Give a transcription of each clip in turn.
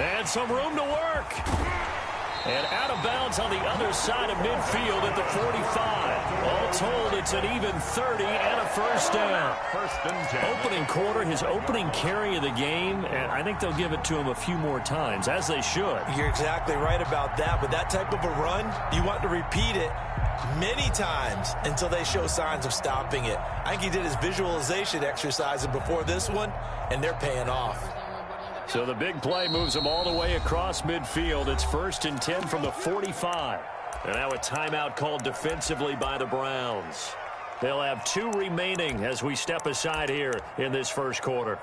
And some room to work. And out of bounds on the other side of midfield at the 45. All told, it's an even 30 and a first down. Opening quarter, his opening carry of the game, and I think they'll give it to him a few more times, as they should. You're exactly right about that. With that type of a run, you want to repeat it many times until they show signs of stopping it. I think he did his visualization exercises before this one, and they're paying off. So the big play moves him all the way across midfield. It's 1st and 10 from the 45. And now a timeout called defensively by the Browns. They'll have 2 remaining as we step aside here in this first quarter.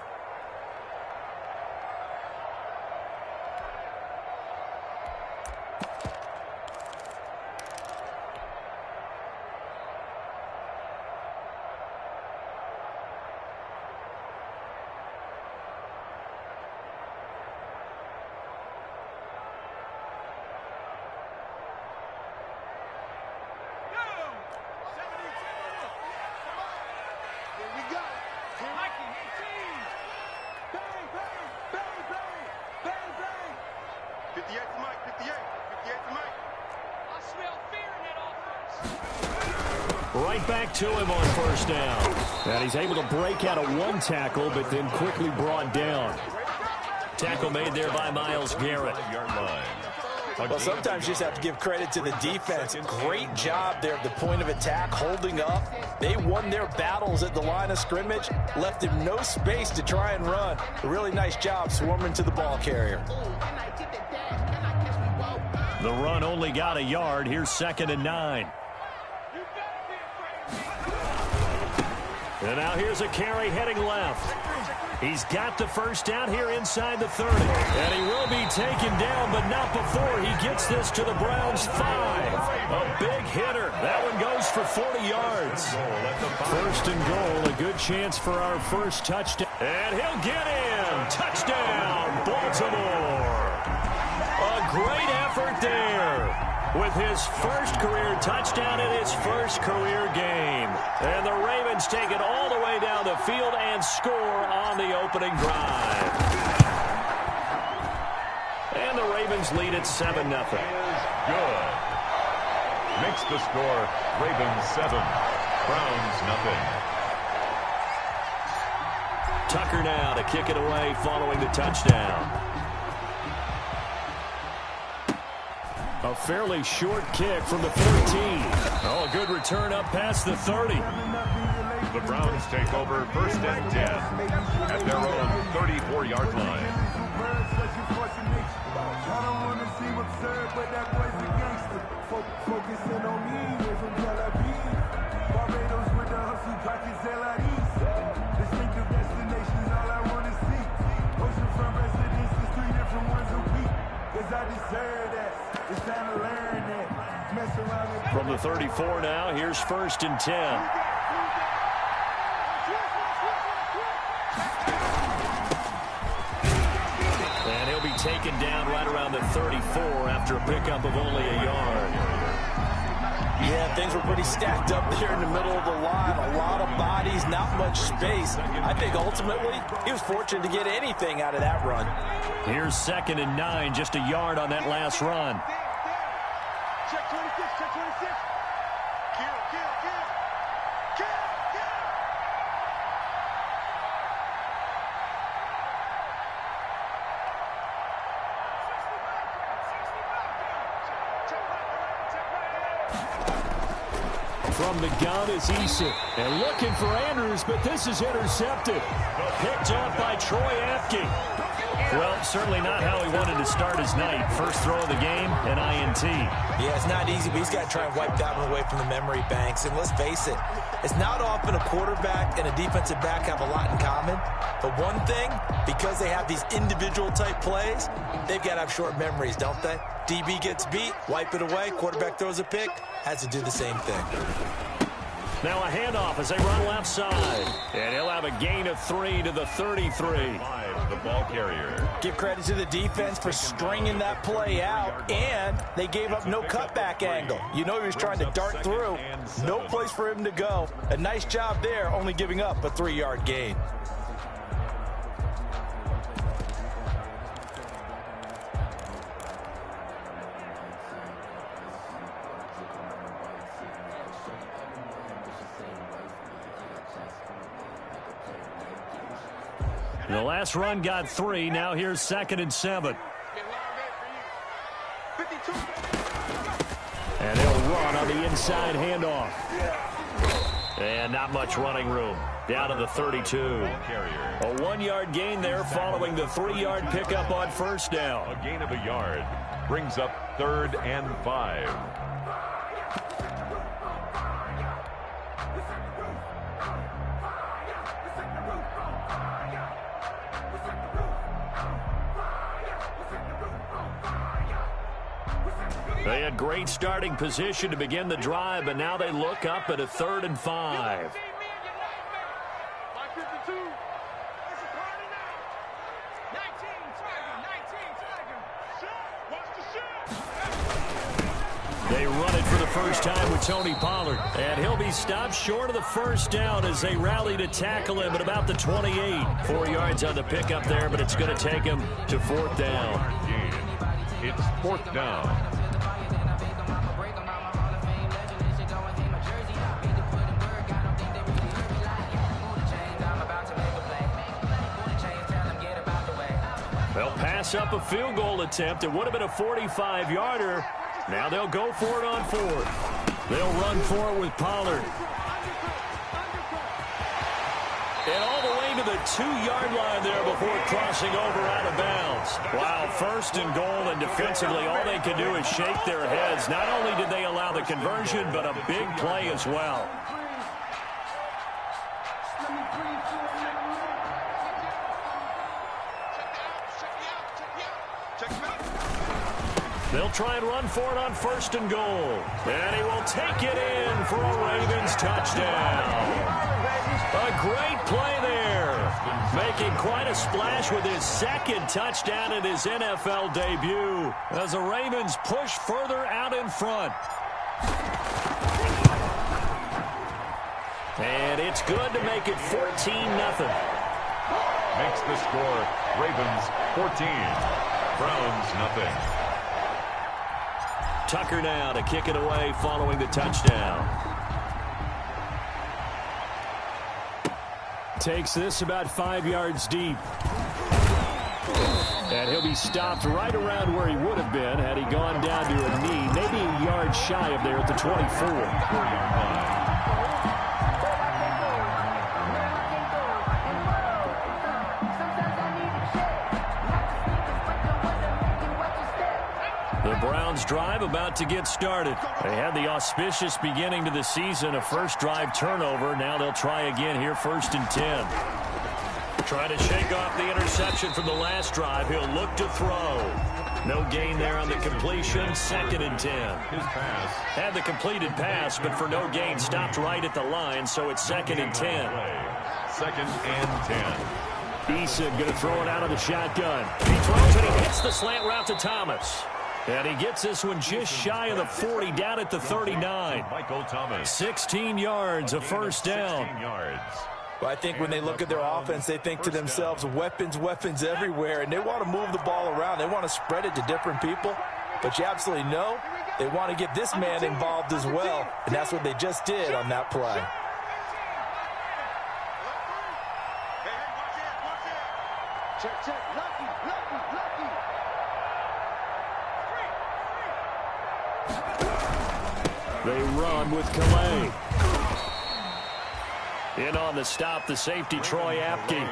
Right back to him on first down. And he's able to break out of 1 tackle, but then quickly brought down. Tackle made there by Myles Garrett. Well, sometimes you just have to give credit to the defense. Great job there at the point of attack, holding up. They won their battles at the line of scrimmage, left him no space to try and run. A really nice job swarming to the ball carrier. The run only got a yard. Here's 2nd and 9. And now here's a carry heading left. He's got the first down here inside the 30. And he will be taken down, but not before he gets this to the Browns' 5. A big hitter. That one goes for 40 yards. 1st and goal, a good chance for our first touchdown. And he'll get in. Touchdown, Baltimore. A great effort there with his first career touchdown in his first career game. And the Ravens take it all the way down the field and score on the opening drive. And the Ravens lead at 7-0. Good. Makes the score Ravens 7, Browns nothing. Tucker now to kick it away following the touchdown. A fairly short kick from the 14. Oh, a good return up past the 30. The Browns take over 1st and 10 at their own 34-yard line. From the 34 now, here's 1st and 10. And he'll be taken down right around the 34 after a pickup of only a yard. Yeah, things were pretty stacked up there in the middle of the line. A lot of bodies, not much space. I think ultimately he was fortunate to get anything out of that run. Here's 2nd and 9, just a yard on that last run. Check 26, check 26. Kill. From the gun is Eason. And looking for Andrews, but this is intercepted. Picked off by Troy Apke. Well, certainly not how he wanted to start his night. First throw of the game, an INT. Yeah, it's not easy, but he's got to try and wipe that one away from the memory banks. And let's face it, it's not often a quarterback and a defensive back have a lot in common. But one thing, because they have these individual type plays, they've got to have short memories, don't they? DB gets beat, wipe it away, quarterback throws a pick, has to do the same thing. Now a handoff as they run left side. And he'll have a gain of 3 to the 33. The ball carrier. Give credit to the defense for stringing that play out, and they gave up no cutback angle. You know he was trying to dart through. No place for him to go. A nice job there, only giving up a 3-yard gain. The last run got 3. Now here's 2nd and 7. And he'll run on the inside handoff. And not much running room. Down to the 32. A 1-yard gain there following the 3-yard pickup on first down. A gain of a yard brings up 3rd and 5. They had great starting position to begin the drive, but now they look up at a 3rd and 5. They run it for the first time with Tony Pollard. And he'll be stopped short of the first down as they rally to tackle him at about the 28. 4 yards on the pickup there, but it's going to take him to 4th down. It's 4th down. They'll pass up a field goal attempt. It would have been a 45-yarder. Now they'll go for it on 4th. They'll run for it with Pollard. And all the way to the 2-yard line there before crossing over out of bounds. Wow, 1st and goal, and defensively all they can do is shake their heads. Not only did they allow the conversion, but a big play as well. They'll try and run for it on 1st and goal. And he will take it in for a Ravens touchdown. A great play there. Making quite a splash with his 2nd touchdown in his NFL debut as the Ravens push further out in front. And it's good to make it 14-0. Makes the score Ravens 14, Browns nothing. Tucker now to kick it away following the touchdown. Takes this about 5 yards deep. And he'll be stopped right around where he would have been had he gone down to a knee, maybe a yard shy of there at the 24. 4-yard line. The Browns drive about to get started. They had the auspicious beginning to the season, a first drive turnover. Now they'll try again here, 1st and 10. Trying to shake off the interception from the last drive. He'll look to throw. No gain there on the completion, 2nd and 10. His pass. Had the completed pass, but for no gain, stopped right at the line, so it's 2nd and 10. 2nd and 10. Eason going to throw it out of the shotgun. He throws and he hits the slant route to Thomas. And he gets this one just shy of the 40, down at the 39. Michael Thomas. 16 yards, a first down. 16 yards. Well, I think when they look at their offense, they think to themselves, weapons, weapons everywhere, and they want to move the ball around. They want to spread it to different people. But you absolutely know they want to get this man involved as well, and that's what they just did on that play. Check, check, lucky, lucky, lucky. They run with Calais. In on the stop, the safety, Troy Apke.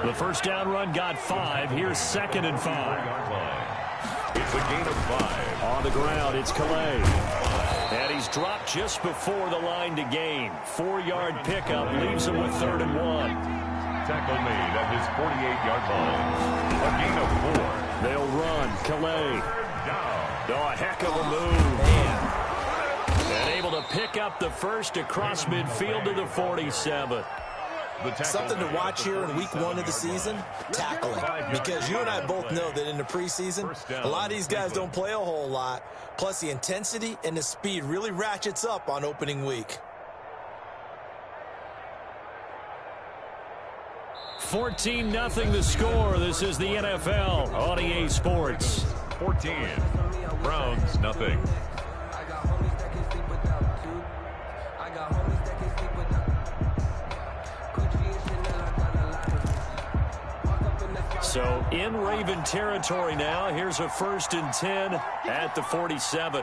The first down run got 5. Here's 2nd and 5. It's a gain of 5. On the ground, it's Calais. And he's dropped just before the line to gain. 4-yard pickup leaves him with 3rd and 1. Tackle made at his 48-yard line. A gain of 4. They'll run. Calais. Down. Oh, a heck of a move. Man. And able to pick up the first across midfield to the 47. Something to watch here in week 1 of the season, tackling. Because you and I both know that in the preseason, a lot of these guys don't play a whole lot. Plus, the intensity and the speed really ratchets up on opening week. 14-0 the score. This is the NFL on EA Sports. 14. Browns nothing. So in Raven territory now. Here's a 1st and 10 at the 47.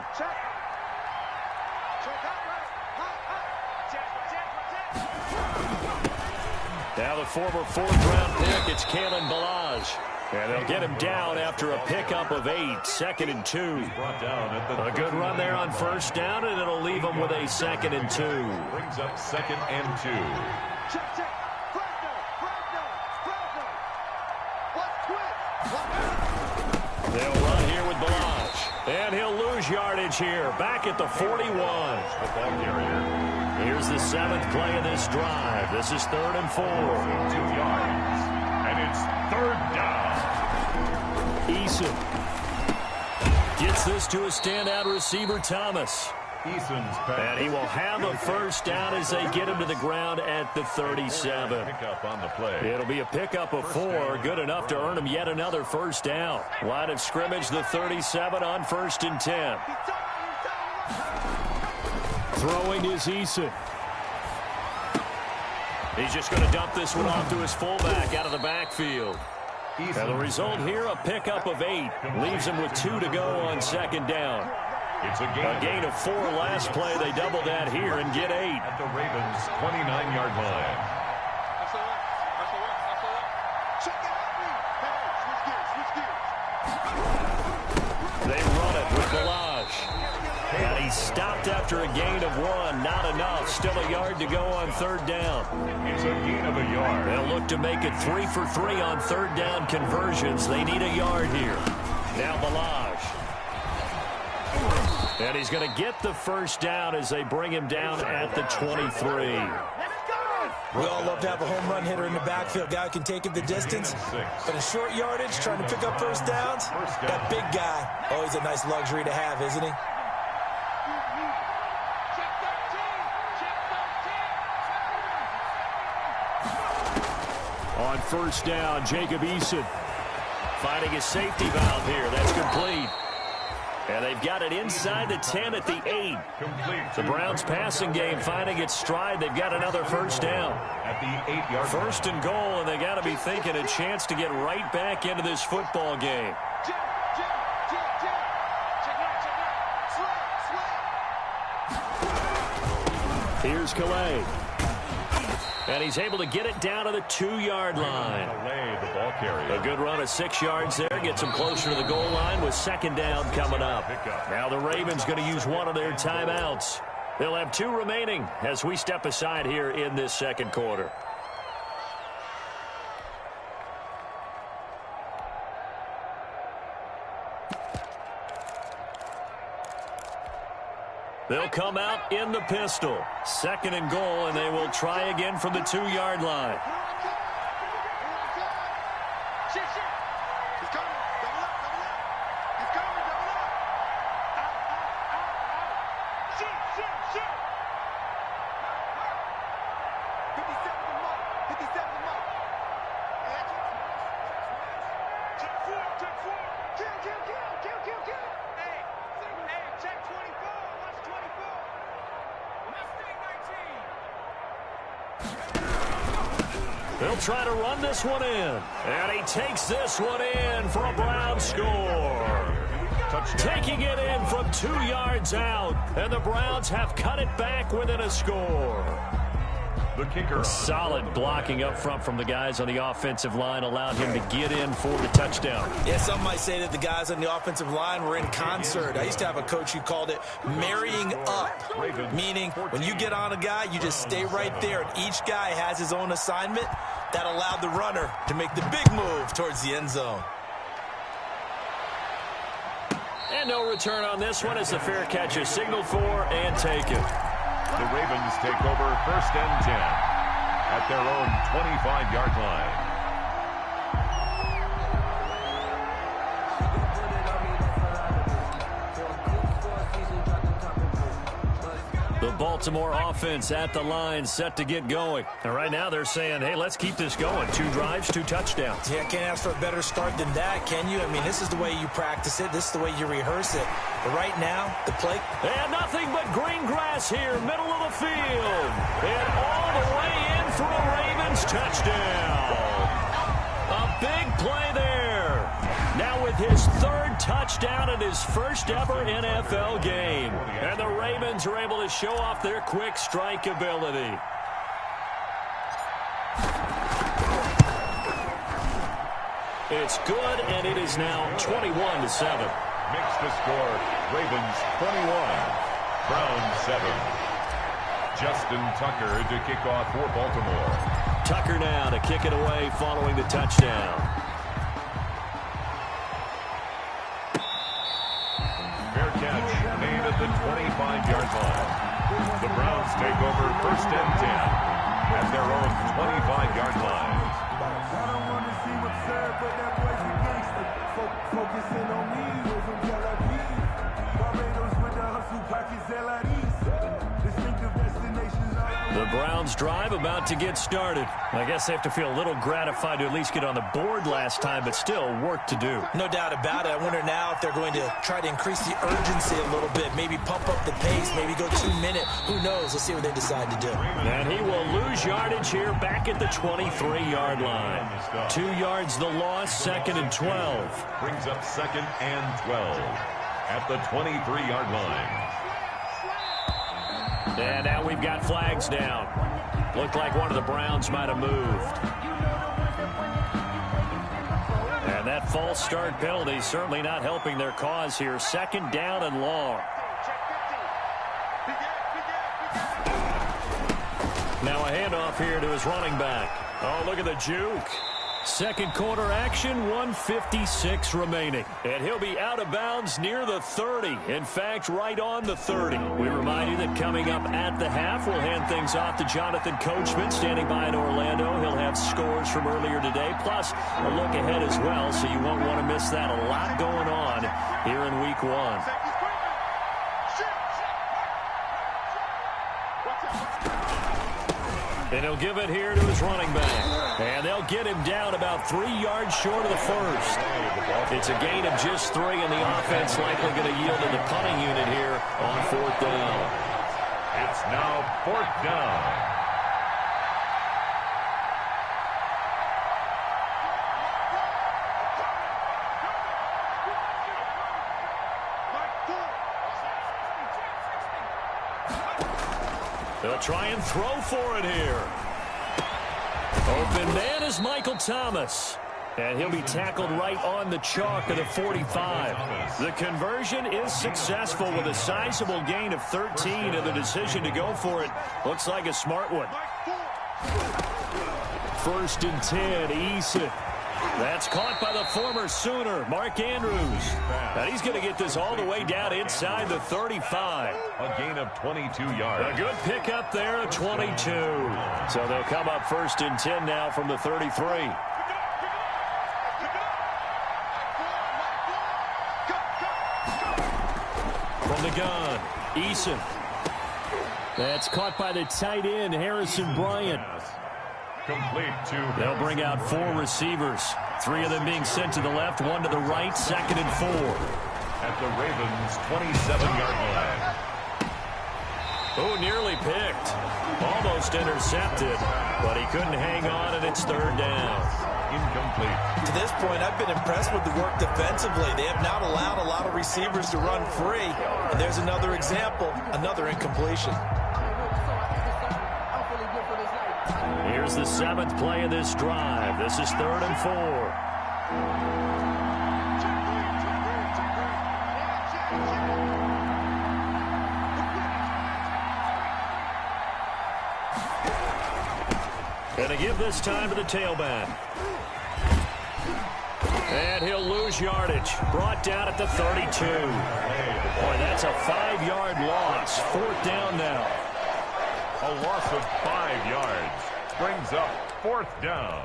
Now the former 4th-round pick, it's Kalen Balazs. And they'll get him down after a pickup of 8, 2nd and 2. A good run there on 1st down, and it'll leave him with a 2nd and 2. Brings up 2nd and 2. They'll run here with Balazs. And he'll lose yardage here, back at the 41. Football carrier. Here's the 7th play of this drive. This is 3rd and 4. 2 yards. And it's 3rd down. Eason gets this to a standout receiver, Thomas. Eason's pass. And he will have a 1st down as they get him to the ground at the 37. Pickup on the play. It'll be a pickup of 4, good enough to earn him yet another 1st down. Line of scrimmage, the 37 on 1st and 10. Throwing is Eason. He's just going to dump this one off to his fullback out of the backfield. And the result here, a pickup of 8. Leaves him with 2 to go on 2nd down. It's a gain of 4 last play. They double that here and get 8. At the Ravens' 29-yard line. They run it with Balazs. And he's stopped after a gain of 1. Not enough. Still a yard to go on 3rd down. It's a gain of a yard. They'll look to make it 3 for 3 on 3rd down conversions. They need a yard here. Now Balazs. And he's going to get the 1st down as they bring him down at the 23. We all love to have a home run hitter in the backfield. Guy who can take it the distance. But in short yardage, trying to pick up 1st downs, that big guy, always a nice luxury to have, isn't he? On 1st down, Jacob Eason finding his safety valve here. That's complete. And they've got it inside the 10 at the 8. The Browns passing game finding its stride. They've got another 1st down. At the 8-yard 1st and goal, and they got to be thinking a chance to get right back into this football game. Here's Calais. And he's able to get it down to the 2-yard line. The ball carrier. A good run of 6 yards there. Gets him closer to the goal line with 2nd down coming up. Now the Ravens going to use one of their timeouts. They'll have 2 remaining as we step aside here in this 2nd quarter. They'll come out in the pistol. 2nd and goal, and they will try again from the 2-yard line. They'll try to run this one in. And he takes this one in for a Brown score. Taking it in from 2 yards out. And the Browns have cut it back within a score. The kicker. Solid blocking up front from the guys on the offensive line allowed him to get in for the touchdown. Yeah, some might say that the guys on the offensive line were in concert. I used to have a coach who called it marrying up, meaning when you get on a guy, you just stay right there, and each guy has his own assignment. That allowed the runner to make the big move towards the end zone. And no return on this one as the fair catch is signaled for and taken. The Ravens take over 1st and 10 at their own 25-yard line. The Baltimore offense at the line set to get going. And right now they're saying, hey, let's keep this going. 2 drives, 2 touchdowns. Yeah, can't ask for a better start than that, can you? I mean, this is the way you practice it. This is the way you rehearse it. But right now, the play... And nothing but green grass here, middle of the field. And all the way in for a Ravens touchdown. A big play there. Now with his third touchdown in his first ever NFL game. And the Ravens are able to show off their quick strike ability. It's good, and it is now 21-7. Makes the score. Ravens 21, Browns 7. Justin Tucker to kick off for Baltimore. Tucker now to kick it away following the touchdown. Fair catch made at the 25-yard line. The Browns take over first and 10 at their own 25-yard line. I don't want to seem absurd, but that boy's a gangster. Focusing on me, over Tel Aviv. Barbados with the hustle pockets, LIDs. Distinctive destinations. The Browns drive about to get started. I guess they have to feel a little gratified to at least get on the board last time, but still work to do. No doubt about it. I wonder now if they're going to try to increase the urgency a little bit, maybe pump up the pace, maybe go 2-minute. Who knows? Let's see what they decide to do. And he will lose yardage here back at the 23-yard line. 2 yards the loss, second and 12. Brings up second and 12 at the 23-yard line. And now we've got flags down. Looked like one of the Browns might have moved. And that false start penalty certainly not helping their cause here. Second down and long. Now a handoff here to his running back. Oh, look at the juke. Second quarter action, 1:56 remaining. And he'll be out of bounds near the 30. In fact, right on the 30. We remind you that coming up at the half, we'll hand things off to Jonathan Coachman standing by in Orlando. He'll have scores from earlier today, plus a look ahead as well, so you won't want to miss that. A lot going on here in Week 1. And he'll give it here to his running back. And they'll get him down about 3 yards short of the first. It's a gain of just 3, and the offense likely going to yield to the punting unit here on fourth down. It's now fourth down. They'll try and throw for it here. Open man is Michael Thomas. And he'll be tackled right on the chalk of the 45. The conversion is successful with a sizable gain of 13, and the decision to go for it looks like a smart one. First and 10, Eason. That's caught by the former Sooner, Mark Andrews. And he's going to get this all the way down inside the 35. A gain of 22 yards. A good pickup there at 22. So they'll come up first and 10 now from the 33. From the gun, Eason. That's caught by the tight end, Harrison Bryant. Complete to. They'll bring out 4 receivers. 3 of them being sent to the left, 1 to the right, second and 4. At the Ravens' 27-yard line. Oh, nearly picked. Almost intercepted, but he couldn't hang on, and it's third down. Incomplete. To this point, I've been impressed with the work defensively. They have not allowed a lot of receivers to run free. And there's another example, another incompletion. Here's the 7th play of this drive. This is third and 4. Gonna give this time to the tailback. And he'll lose yardage. Brought down at the 32. Boy, that's a 5-yard loss. Fourth down now. A loss of 5 yards. Brings up fourth down.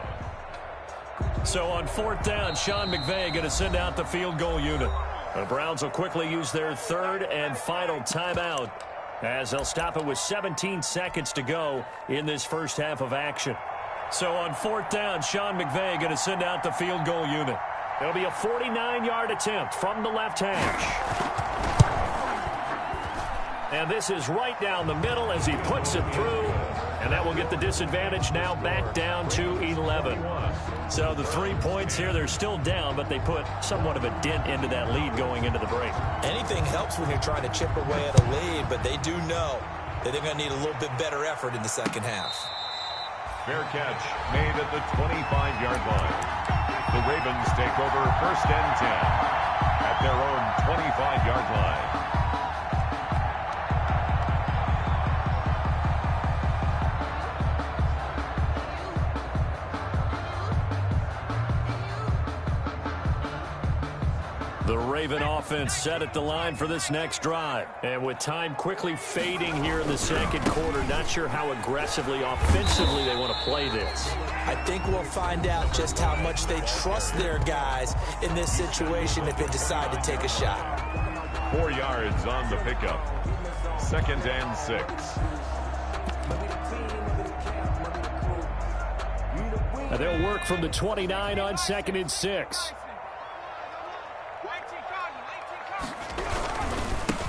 So on fourth down, Sean McVay going to send out the field goal unit. The Browns will quickly use their third and final timeout as they'll stop it with 17 seconds to go in this first half of action. So on fourth down, Sean McVay going to send out the field goal unit. It'll be a 49-yard attempt from the left hash. And this is right down the middle as he puts it through. And that will get the disadvantage now back down to 11. So the 3 points here, they're still down, but they put somewhat of a dent into that lead going into the break. Anything helps when you're trying to chip away at a lead, but they do know that they're going to need a little bit better effort in the second half. Fair catch made at the 25-yard line. The Ravens take over 1st and 10 at their own 25-yard line. The Raven offense set at the line for this next drive. And with time quickly fading here in the second quarter, not sure how aggressively, offensively they want to play this. I think we'll find out just how much they trust their guys in this situation if they decide to take a shot. 4 yards on the pickup. 2nd and 6. Now they'll work from the 29 on 2nd and 6.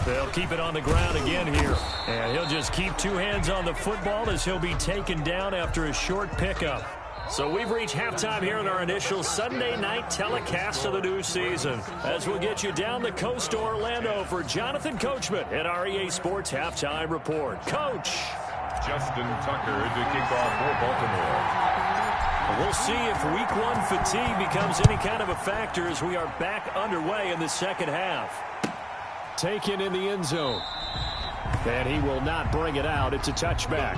They'll keep it on the ground again here. And he'll just keep 2 hands on the football as he'll be taken down after a short pickup. So we've reached halftime here in our initial Sunday night telecast of the new season. As we'll get you down the coast to Orlando for Jonathan Coachman at our EA Sports Halftime Report. Coach. Justin Tucker to kick off for Baltimore. We'll see if week 1 fatigue becomes any kind of a factor as we are back underway in the second half. Taken in the end zone. And he will not bring it out. It's a touchback.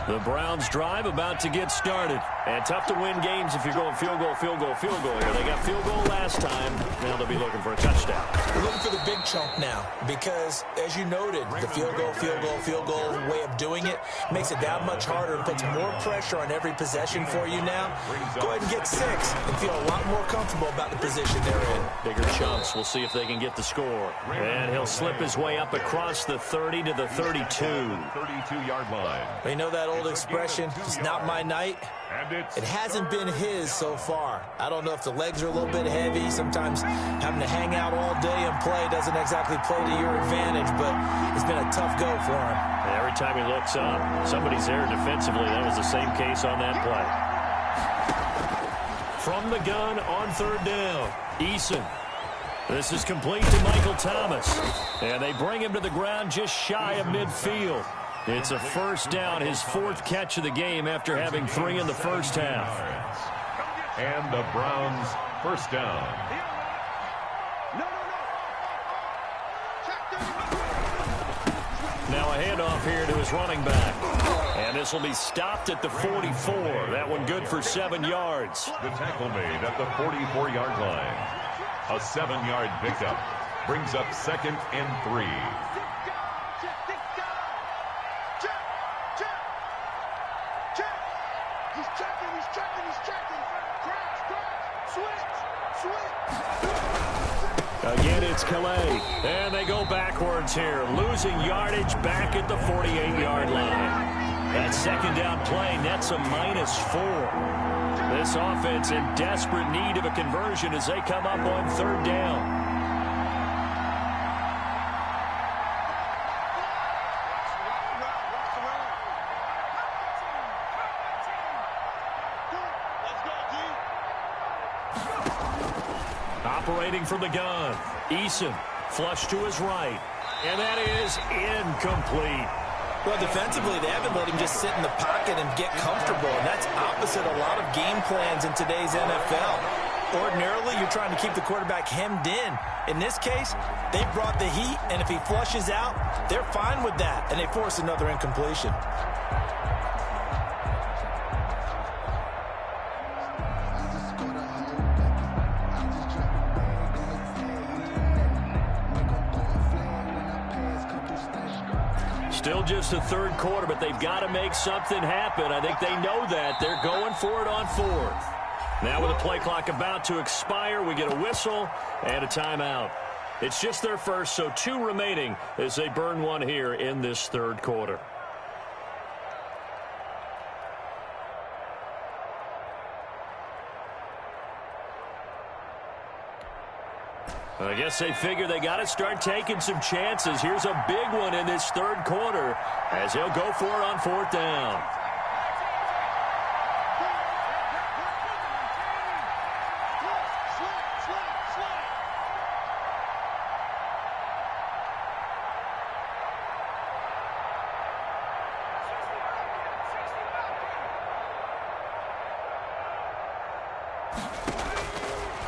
The Browns drive about to get started. And tough to win games if you're going field goal, field goal, field goal here. They got field goal last time. Now they'll be looking for a touchdown. We're looking for the big chunk now because, as you noted, the field goal way of doing it makes it that much harder and puts more pressure on every possession for you now. Go ahead and get 6 and feel a lot more comfortable about the position they're in. Bigger chunks. We'll see if they can get the score. And he'll slip his way up across the 30 to the 32. 32-yard line. You know that old expression, it's not my night. It hasn't been his so far. I don't know if the legs are a little bit heavy. Sometimes having to hang out all day and play doesn't exactly play to your advantage, but it's been a tough go for him. And every time he looks up, somebody's there defensively. That was the same case on that play. From the gun on 3rd down, Eason. This is complete to Michael Thomas. And they bring him to the ground just shy of midfield. It's a 1st down, his 4th catch of the game after having 3 in the first half. And the Browns 1st down. Now a handoff here to his running back. And this will be stopped at the 44. That one good for 7 yards. The tackle made at the 44-yard line. A 7-yard pickup brings up 2nd and 3. Again, it's Calais. And they go backwards here, losing yardage back at the 48-yard line. That 2nd down play nets a -4. This offense in desperate need of a conversion as they come up on 3rd down. Operating from the gun, Eason, flush to his right, and that is incomplete. Well, defensively, they haven't let him just sit in the pocket and get comfortable, and that's opposite a lot of game plans in today's NFL. Ordinarily, you're trying to keep the quarterback hemmed in. In this case, they brought the heat, and if he flushes out, they're fine with that, and they force another incompletion. Still just a 3rd quarter, but they've got to make something happen. I think they know that. They're going for it on 4th. Now with the play clock about to expire, we get a whistle and a timeout. It's just their first, so 2 remaining as they burn one here in this 3rd quarter. I guess they figure they got to start taking some chances. Here's a big one in this third quarter as he'll go for it on fourth down.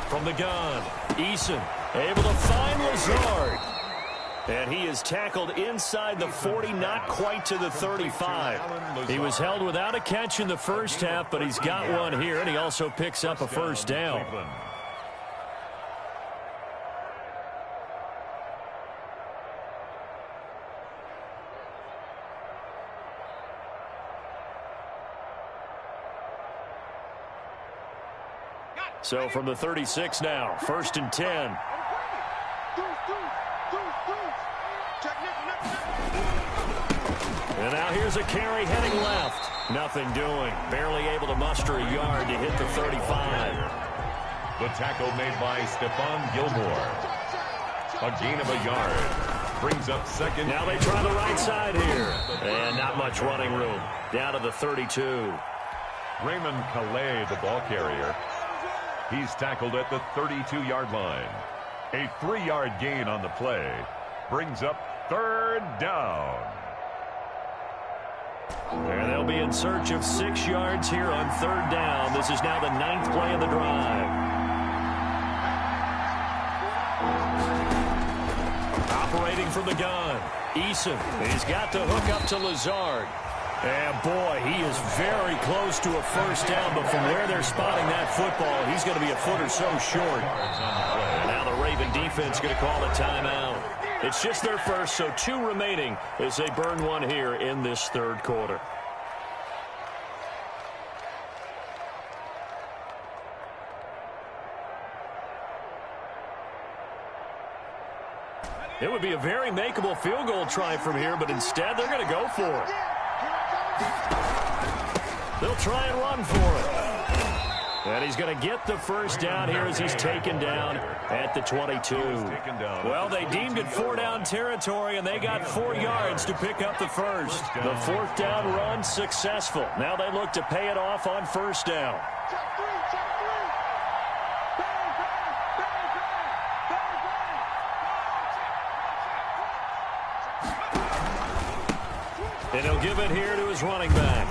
From the gun, Eason able to find Lazard. And he is tackled inside the 40, not quite to the 35. He was held without a catch in the first half, but he's got one here, and he also picks up a first down. So from the 36 now, 1st and 10. And now here's a carry heading left. Nothing doing. Barely able to muster a yard to hit the 35. The tackle made by Stephon Gilmore. A gain of a yard. Brings up second. Now they try the right side here. And not much running room. Down to the 32. Raymond Calais, the ball carrier. He's tackled at the 32-yard line. A 3-yard gain on the play. Brings up third down. And they'll be in search of 6 yards here on third down. This is now the 9th play of the drive. Operating from the gun, Eason. He's got to hook up to Lazard. And boy, he is very close to a first down, but from where they're spotting that football, he's going to be a foot or so short. And now the Raven defense going to call a timeout. It's just their first, so 2 remaining as they burn one here in this third quarter. It would be a very makeable field goal try from here, but instead they're going to go for it. They'll try and run for it. And he's going to get the first down here as he's taken down at the 22. Well, they deemed it 4-down territory, and they got 4 yards to pick up the first. The 4th down run successful. Now they look to pay it off on first down. And he'll give it here to his running back.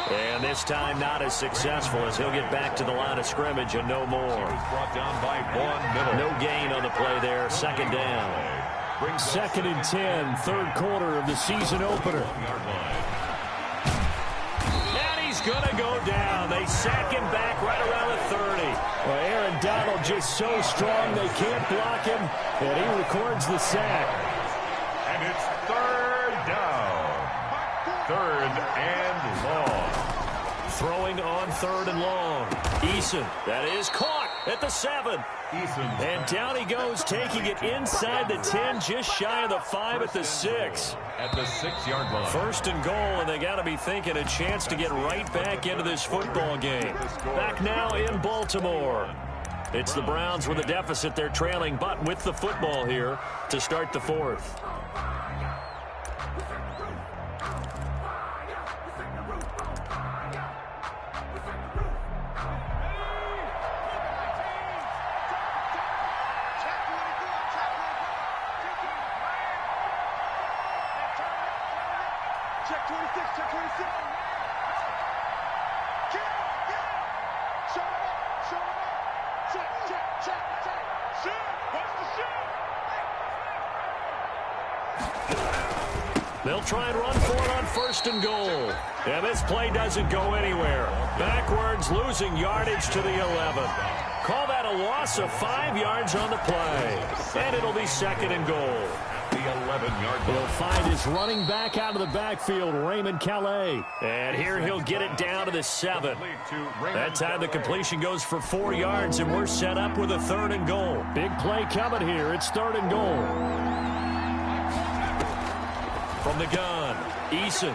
And this time not as successful as he'll get back to the line of scrimmage and no more. Brought down by Vaughn Miller. No gain on the play there. 2nd down. 2nd and 10, third quarter of the season opener. And he's going to go down. They sack him back right around the 30. Well, Aaron Donald just so strong they can't block him, and he records the sack. And it's third down. 3rd and long. Throwing on 3rd and long. Eason, that is caught at the 7. Eason. And down he goes, taking it inside the 10, just shy of the 5 at the 6. At the 6-yard line. 1st and goal, and they got to be thinking a chance to get right back into this football game. Back now in Baltimore. It's the Browns with a deficit. They're trailing, but with the football here to start the 4th. Check 26, check 26. Show him up, show him up. Check. Shoot, what's the shoot? They'll try and run for it on 1st and goal. And this play doesn't go anywhere. Backwards, losing yardage to the 11. Call that a loss of 5 yards on the play. And it'll be 2nd and goal. The 11-yard line. He'll find his running back out of the backfield, Raymond Calais. And here he'll get it down to the 7. That time the completion goes for 4 yards, and we're set up with a 3rd and goal. Big play coming here. It's 3rd and goal. From the gun, Eason.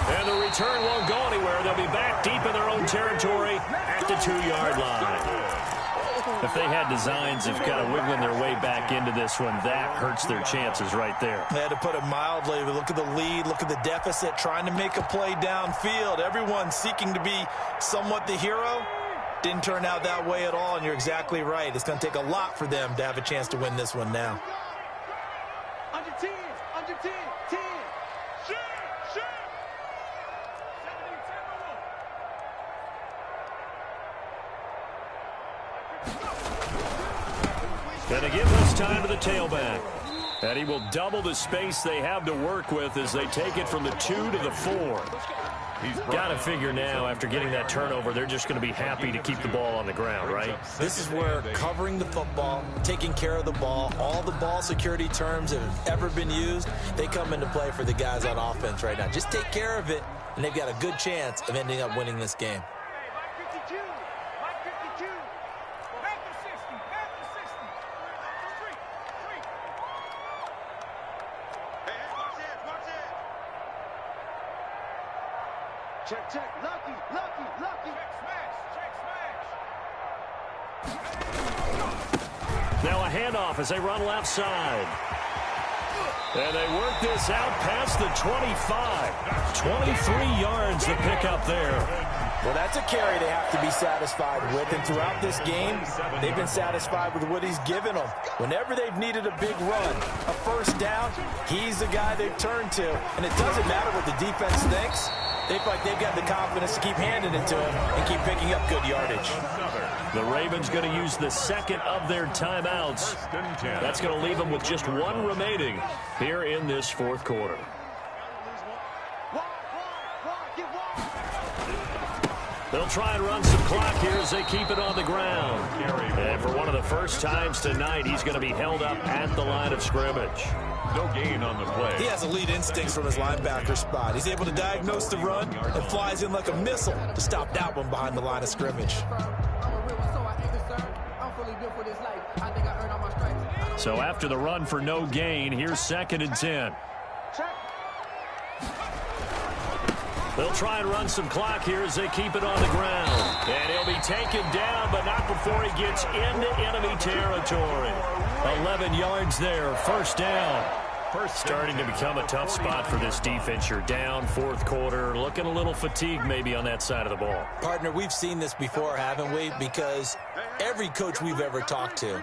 And the return won't go anywhere. They'll be back deep in their own territory at the 2-yard line. If they had designs of kind of wiggling their way back into this one, that hurts their chances right there. They had to put it mildly. Look at the lead. Look at the deficit. Trying to make a play downfield. Everyone seeking to be somewhat the hero. Didn't turn out that way at all, and you're exactly right. It's going to take a lot for them to have a chance to win this one now. Under 10, under 10, 10. Gonna give this time to the tailback. And he will double the space they have to work with as they take it from the 2 to the 4. He's got to figure now, after getting that turnover, they're just going to be happy to keep the ball on the ground, right? This is where covering the football, taking care of the ball, all the ball security terms that have ever been used, they come into play for the guys on offense right now. Just take care of it, and they've got a good chance of ending up winning this game. Check, check, lucky, lucky, lucky. Check, smash. Now a handoff as they run left side. And they work this out past the 25. 23 yards to pick up there. Well, that's a carry they have to be satisfied with, and throughout this game, they've been satisfied with what he's given them. Whenever they've needed a big run, a first down, he's the guy they've turned to, and it doesn't matter what the defense thinks. They feel like they've got the confidence to keep handing it to him and keep picking up good yardage. The Ravens going to use the second of their timeouts. That's going to leave them with just one remaining here in this fourth quarter. They'll try and run some clock here as they keep it on the ground. And for one of the first times tonight, he's going to be held up at the line of scrimmage. No gain on the play. He has elite instincts from his linebacker spot. He's able to diagnose the run and flies in like a missile to stop that one behind the line of scrimmage. So after the run for no gain, here's 2nd and 10. They'll try and run some clock here as they keep it on the ground. And he'll be taken down, but not before he gets into enemy territory. 11 yards there, first down. Starting to become a tough spot for this defense. You're down, fourth quarter, looking a little fatigued maybe on that side of the ball. Partner, we've seen this before, haven't we? Because every coach we've ever talked to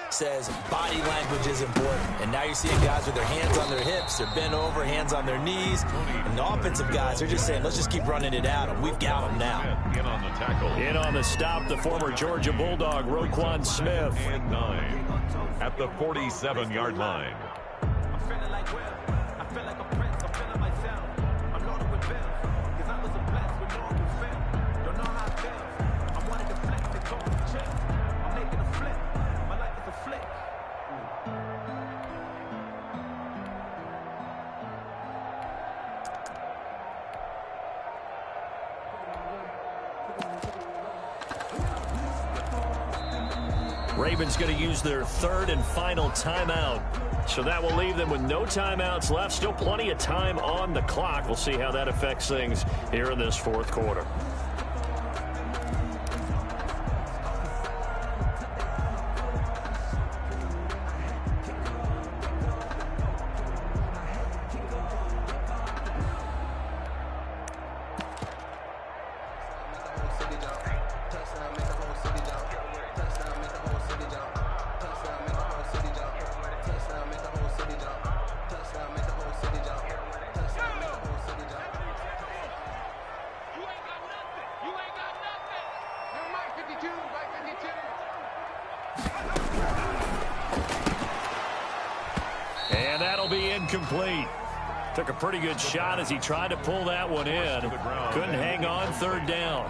says body language is important. And now you're seeing guys with their hands on their hips, they're bent over, hands on their knees. And the offensive guys, they're just saying, let's just keep running it at them. We've got them now. In on the tackle. In on the stop, the former Georgia Bulldog, Roquan Smith. And 9 at the 47-yard line. Ravens going to use their third and final timeout. So that will leave them with no timeouts left. Still plenty of time on the clock. We'll see how that affects things here in this fourth quarter. And that'll be incomplete. Took a pretty good shot as he tried to pull that one in. Couldn't hang on, third down.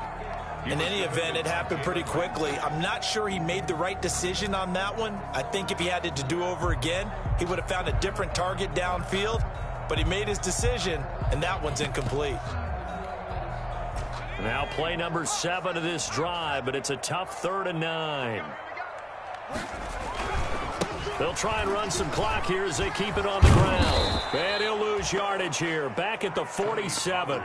In any event, it happened pretty quickly. I'm not sure he made the right decision on that one. I think if he had it to do over again, he would have found a different target downfield. But he made his decision, and that one's incomplete. Now play number 7 of this drive, but it's a tough 3rd and 9. They'll try and run some clock here as they keep it on the ground. And he'll lose yardage here, back at the 47.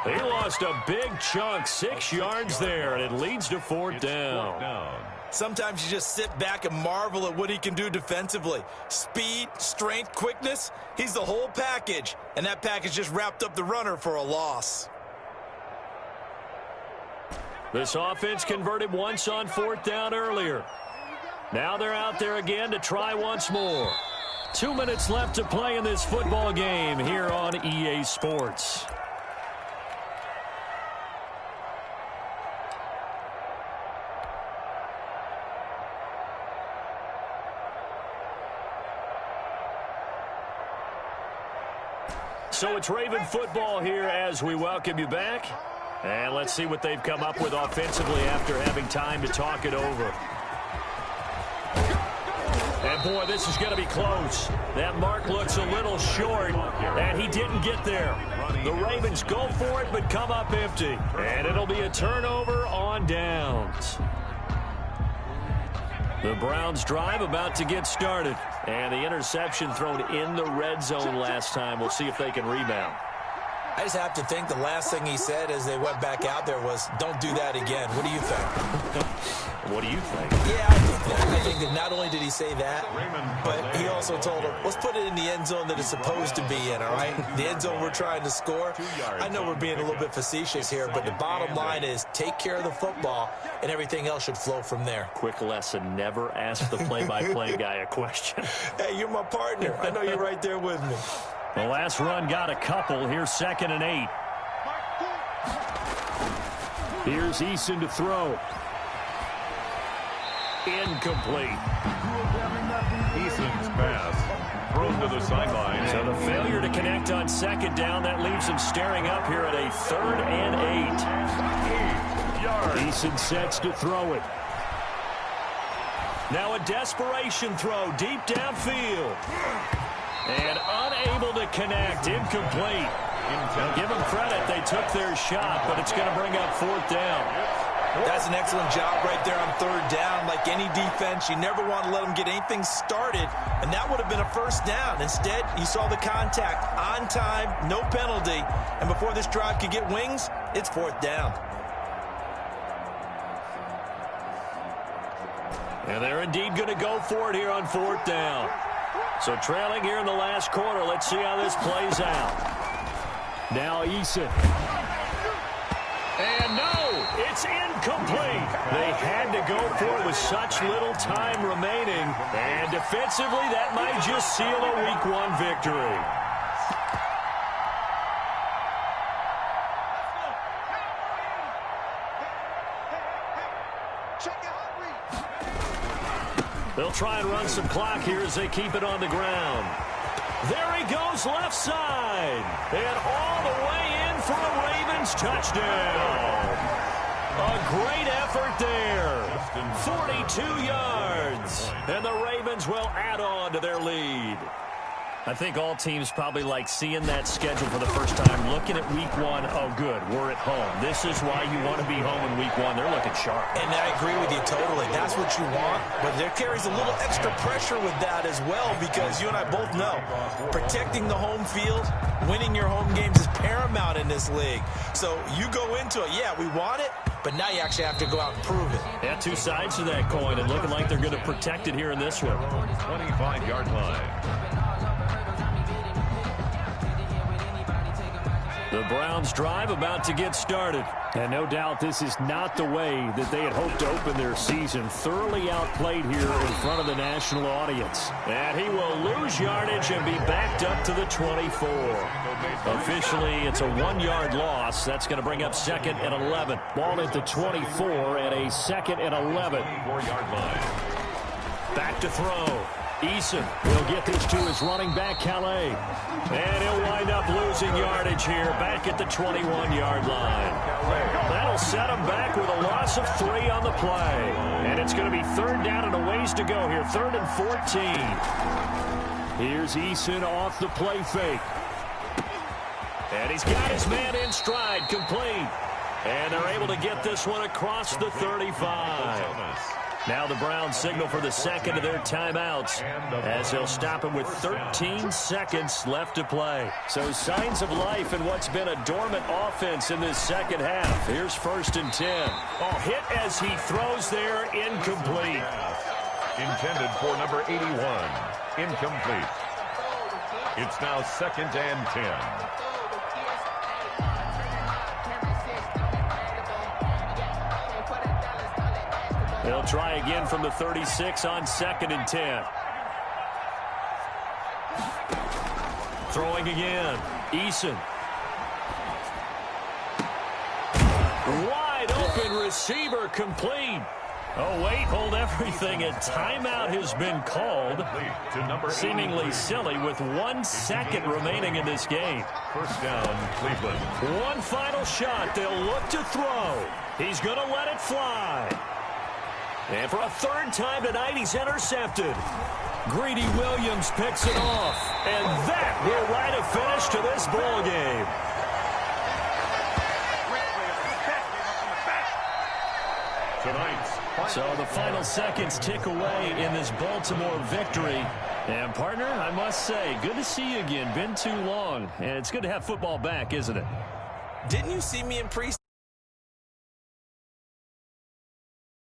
He lost a big chunk, 6 yards there, and it leads to fourth down. Sometimes you just sit back and marvel at what he can do defensively. Speed, strength, quickness, he's the whole package. And that package just wrapped up the runner for a loss. This offense converted once on fourth down earlier. Now they're out there again to try once more. 2 minutes left to play in this football game here on EA Sports. So it's Raven football here as we welcome you back. And let's see what they've come up with offensively after having time to talk it over. And, boy, this is going to be close. That mark looks a little short, and he didn't get there. The Ravens go for it but come up empty. And it'll be a turnover on downs. The Browns drive about to get started. And the interception thrown in the red zone last time. We'll see if they can rebound. I just have to think the last thing he said as they went back out there was, don't do that again. What do you think? What do you think? Yeah, I think that not only did he say that, but he also told him, let's put it in the end zone that it's supposed to be in, all right? The end zone we're trying to score. I know we're being a little bit facetious here, but the bottom line is take care of the football, and everything else should flow from there. Quick lesson, never ask the play-by-play guy a question. Hey, you're my partner. I know you're right there with me. The last run got a couple. Here's 2nd and 8. Here's Eason to throw. Incomplete. Eason's pass thrown to the sideline. So the failure to connect on 2nd down, that leaves him staring up here at a 3rd and 8. 8 yards. Eason sets to throw it. Now a desperation throw deep downfield. And unable to connect. Incomplete. Give them credit. They took their shot, but it's going to bring up 4th down. That's an excellent job right there on 3rd down. Like any defense, you never want to let them get anything started, and that would have been a 1st down. Instead, you saw the contact on time, no penalty, and before this drive could get wings, it's 4th down. And they're indeed going to go for it here on 4th down. So trailing here in the last quarter. Let's see how this plays out. Now Eason. And no, it's incomplete. They had to go for it with such little time remaining. And defensively, that might just seal a Week 1 victory. They'll try and run some clock here as they keep it on the ground. There he goes left side. And all the way in for a Ravens touchdown. A great effort there. 42 yards. And the Ravens will add on to their lead. I think all teams probably like seeing that schedule for the first time, looking at Week 1, oh, good, we're at home. This is why you want to be home in Week 1. They're looking sharp. And I agree with you totally. That's what you want. But there carries a little extra pressure with that as well, because you and I both know protecting the home field, winning your home games is paramount in this league. So you go into it, yeah, we want it, but now you actually have to go out and prove it. Yeah, 2 sides to that coin, and looking like they're going to protect it here in this one. 25-yard line. The Browns drive about to get started. And no doubt this is not the way that they had hoped to open their season. Thoroughly outplayed here in front of the national audience. And he will lose yardage and be backed up to the 24. Officially, it's a 1-yard loss. That's going to bring up 2nd and 11. Ball at the 24 and a 2nd and 11. 4-yard line. Back to throw. Eason will get this to his running back, Calais. And he'll wind up losing yardage here back at the 21-yard line. That'll set him back with a loss of 3 on the play. And it's going to be 3rd down and a ways to go here. 3rd and 14. Here's Eason off the play fake. And he's got his man in stride, complete. And they're able to get this one across the 35. Now the Browns signal for the second of their timeouts as they'll stop him with 13 seconds left to play. So signs of life in what's been a dormant offense in this second half. Here's 1st and 10. Oh, hit as he throws there, incomplete. Intended for number 81. Incomplete. It's now 2nd and 10. They'll try again from the 36 on 2nd and 10. Throwing again. Eason. Wide open receiver complete. Oh, wait, hold everything. A timeout has been called. Seemingly silly with 1 second remaining in this game. First down, Cleveland. One final shot. They'll look to throw. He's going to let it fly. And for a 3rd time tonight, he's intercepted. Greedy Williams picks it off. And that will write a finish to this ball game. So the final seconds tick away in this Baltimore victory. And, partner, I must say, good to see you again. Been too long. And it's good to have football back, isn't it? Didn't you see me in preseason?